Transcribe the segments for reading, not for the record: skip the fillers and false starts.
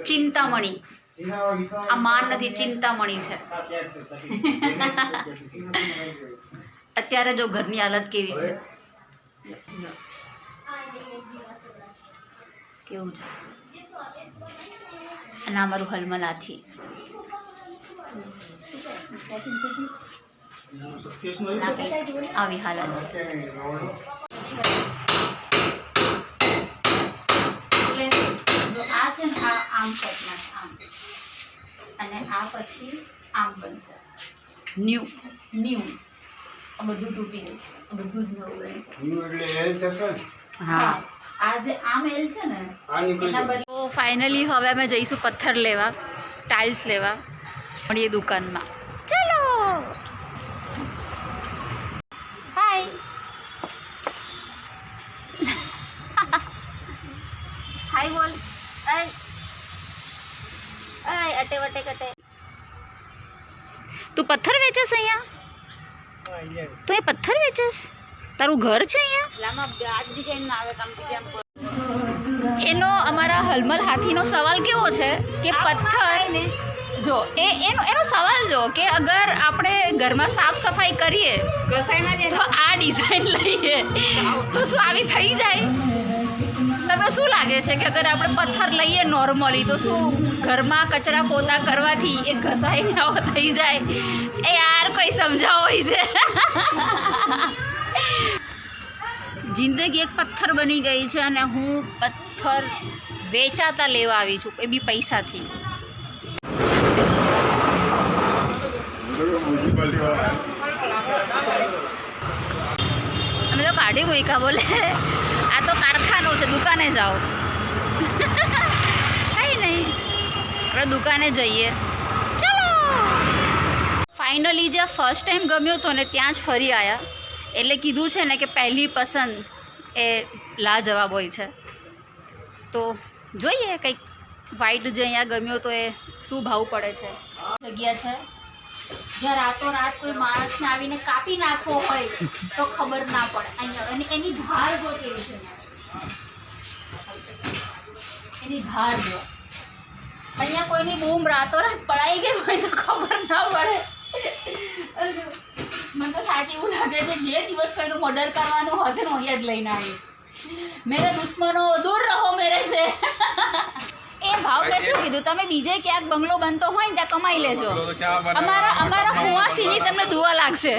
ચિંતામણી આ માન નથી, ચિંતામણી છે. અત્યારે જો ઘરની હાલત કેવી છે, કેવું છે. અને અમારું હલમલ હાથી આવી હાલત છે. આ છે ને આ આમ ટાઈપના છે, આમ, અને આ પછી આમ બનશે ન્યૂ આ બધું તૂટી જશે, બધું જ નવું બનશે. હા, આ જે આમ એલ છે ને એના બદલે ફાઇનલી હવે અમે જઈશું પથ્થર લેવા, ટાઇલ્સ લેવા. મળીએ દુકાનમાં. ચલો હાય. હાય બોલ. અટે વટે કટે. તું પથ્થર વેચસ અહીંયા? તો એ પથ્થર વેચસ? તારું ઘર છે અહીંયા? એનો અમારા હલમલ હાથીનો સવાલ કેવો છે કે પથ્થર જો એનો સવાલ જો કે અગર આપણે ઘરમાં સાફ સફાઈ કરીએ તો આ ડિઝાઇન લઈએ તો શું આવી થઈ જાય? તમને શું લાગે છે કે અગર આપણે પથ્થર લઈએ નોર્મલી તો શું ઘરમાં કચરા પોતા કરવાથી એ ઘસાઈને આવો થઈ જાય? એ યાર કોઈ સમજાવો છે. જિંદગી એક પથ્થર બની ગઈ છે અને હું પથ્થર વેચાતા લેવા આવી છું, એ બી પૈસાથી. અમે તો કાઢી મૂક્યા, બોલે આ તો કારખાનું છે, દુકાને જાઓ. કંઈ નહીં, આપણે દુકાને જઈએ. ચલો. ફાઇનલી જે ફર્સ્ટ ટાઈમ ગમ્યો હતો ને ત્યાં જ ફરી આવ્યા. એટલે કીધું છે ને કે પહેલી પસંદ એ લાજવાબ હોય છે. તો જોઈએ કંઈક વ્હાઈટ જે અહીંયા ગમ્યો તો એ શું ભાવ પડે છે. જગ્યા છે જ્યાં રાતોરાત કોઈ માણસને આવીને કાપી નાખવો હોય તો ખબર ના પડે. અહીંયા એની ધાર જો કેવી છે, એની ધાર જો. અહીંયા કોઈની બૂમ રાતોરાત પડાઈ ગઈ હોય તો ખબર ના પડે. મને તો સાચી એવું લાગે છે જે દિવસ કોઈનું મર્ડર કરવાનું હશે ને અહીંયા જ લઈને આવીશ. મેરે દુશ્મનો દૂર રહો મેરે સે. એ ભાવ મેં શું કીધું, તમે બીજે ક્યાંક બંગલો બનતો હોય ને ત્યાં કમાઈ લેજો. અમારા કુંવાસીની તમને દુઆ લાગશે.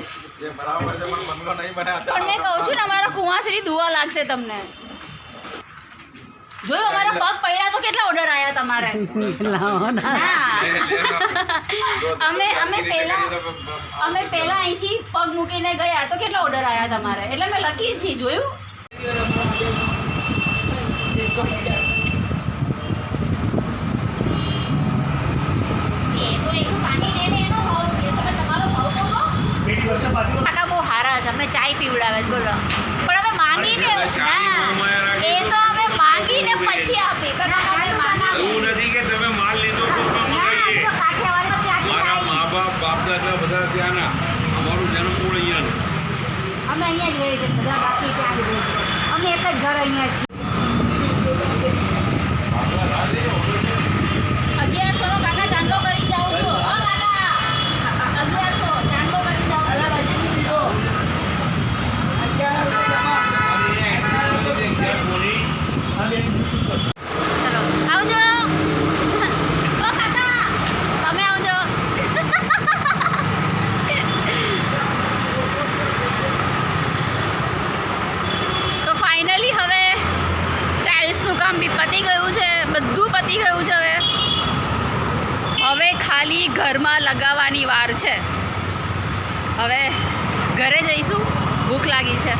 પણ મેં કહું છું ને અમારા કુંવાસીની દુઆ લાગશે તમને. જોયું અમારા પગ પડ્યા તો કેટલા ઓર્ડર આવ્યા તમારે? અમે પહેલા અહીંથી પગ મૂકીને ગયા તો કેટલા ઓર્ડર આવ્યા તમારે? એટલે મેં લખી છીએ, જોયું? કાકા બહુ સારા છે, અમને ચાય પીવડાવે છે, બોલો. પણ અમે માંગીને ના, એ તો અમે માંગીને પછી આપી. એવું નથી કે તમે માલ લીધો તો મારા મા બાપ બાપ દાદા બધા ત્યાંના, અમારું જન્મકુળ અહીંયાનું. અમે અહીંયા જ રહીએ છીએ બધા, બાકી ત્યાં જ રહીએ છીએ. અમે એક જ ઘર અહીંયા છીએ. 1100 નો કાકા ચાંદલો કરી જાઉં છું. હો કાકા 1100 ચાંદલો કરી જાઉં. ચલો આવજો. ઓ કાકા તમે આવજો. તો ફાઇનલી હવે ટાઇલ્સનું કામ બી પતી ગયું છે, બધું પતી ગયું છે. હવે ખાલી ઘરમાં લગાવવાની વાર છે. હવે ઘરે જઈશું, ભૂખ લાગી છે.